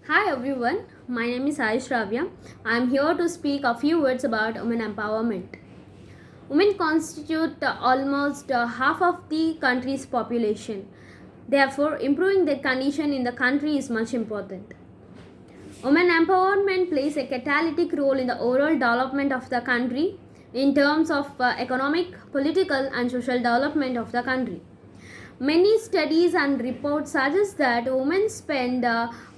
Hi everyone, my name is Ayush Ravya. I am here to speak a few words about women empowerment. Women constitute almost half of the country's population. Therefore, improving their condition in the country is much important. Women empowerment plays a catalytic role in the overall development of the country in terms of economic, political, and social development of the country. Many studies and reports suggest that women spend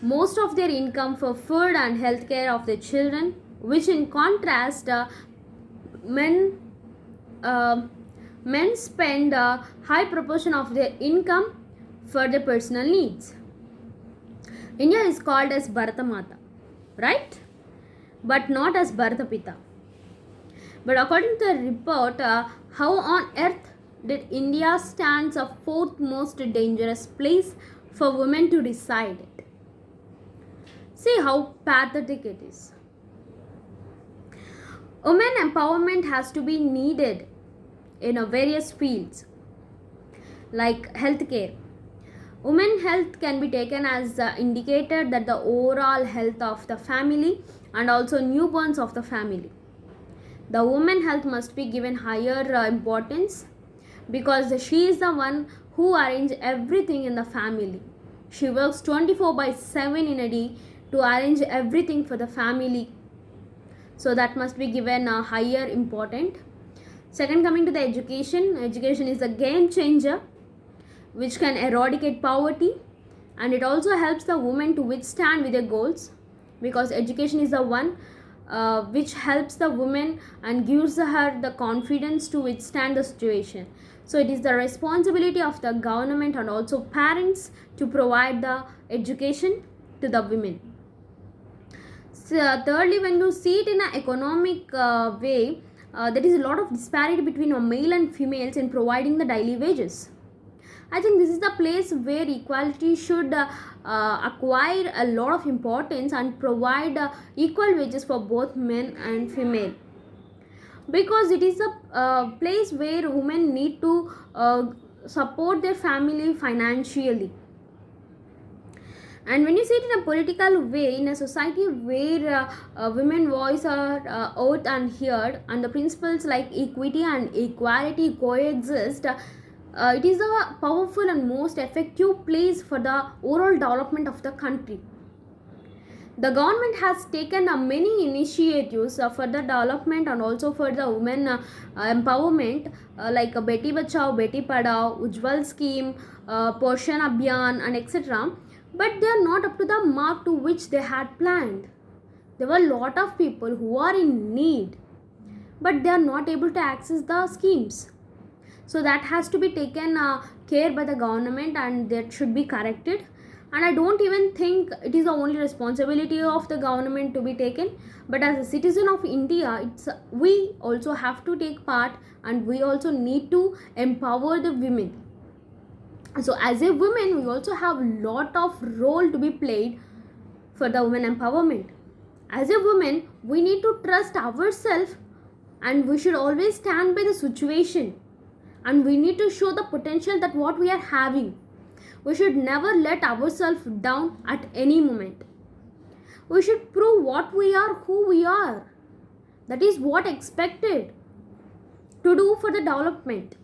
most of their income for food and healthcare of their children, which in contrast, men uh, men spend a high proportion of their income for their personal needs. India is called as Bharatamata, right? But not as Bharatapita. But according to a report, how on earth did India stands a fourth most dangerous place for women to reside at? See how pathetic it is. Women empowerment has to be needed in various fields like healthcare. Women health can be taken as indicator that the overall health of the family and also newborns of the family. The woman health must be given higher importance because she is the one who arranges everything in the family. She works 24 by 7 in a day to arrange everything for the family. So that must be given a higher important. Second, coming to the education. Education is a game changer which can eradicate poverty, and it also helps the woman to withstand with their goals because education is the one which helps the woman and gives her the confidence to withstand the situation. So it is the responsibility of the government and also parents to provide the education to the women. So, thirdly, when you see it in an economic way, there is a lot of disparity between male and females in providing the daily wages. I think this is the place where equality should acquire a lot of importance and provide equal wages for both men and female, because it is a place where women need to support their family financially. And when you see it in a political way, in a society where women voice are heard and heard, and the principles like equity and equality coexist, it is a powerful and most effective place for the overall development of the country. The government has taken many initiatives for the development and also for the women empowerment, like Beti Bachao, Beti Padhao, Ujjwal scheme, Poshan Abhiyan, and etc. But they are not up to the mark to which they had planned. There were a lot of people who are in need, but they are not able to access the schemes. So that has to be taken care by the government, and that should be corrected. And I don't even think it is the only responsibility of the government to be taken, but as a citizen of India, it's we also have to take part, and we also need to empower the women. So as a woman, we also have a lot of role to be played for the women empowerment. As a woman, we need to trust ourselves, and we should always stand by the situation, and we need to show the potential that what we are having. We should never let ourselves down at any moment. We should prove what we are, who we are. That is what expected to do for the development.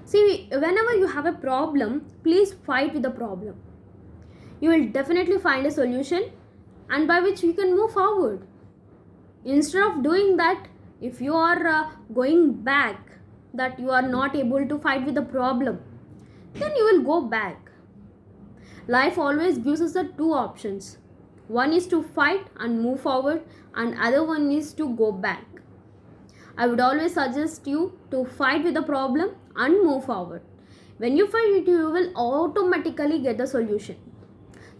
See, whenever you have a problem, please fight with the problem. You will definitely find a solution, and by which you can move forward. Instead of doing that, if you are going back, that you are not able to fight with the problem, then you will go back. Life always gives us the two options. One is to fight and move forward, and other one is to go back. I would always suggest you to fight with the problem and move forward. When you fight it, you will automatically get the solution.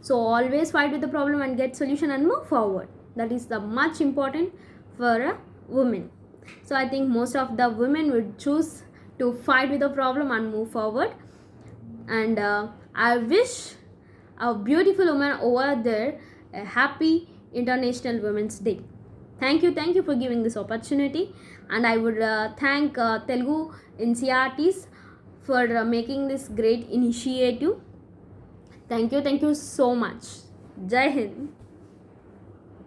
So always fight with the problem and get solution and move forward. That is the much important for a woman. So I think most of the women would choose to fight with the problem and move forward. And I wish a beautiful woman over there a happy International Women's Day. Thank you for giving this opportunity, and I would thank Telugu NCRTs for making this great initiative. Thank you so much. Jai Hind.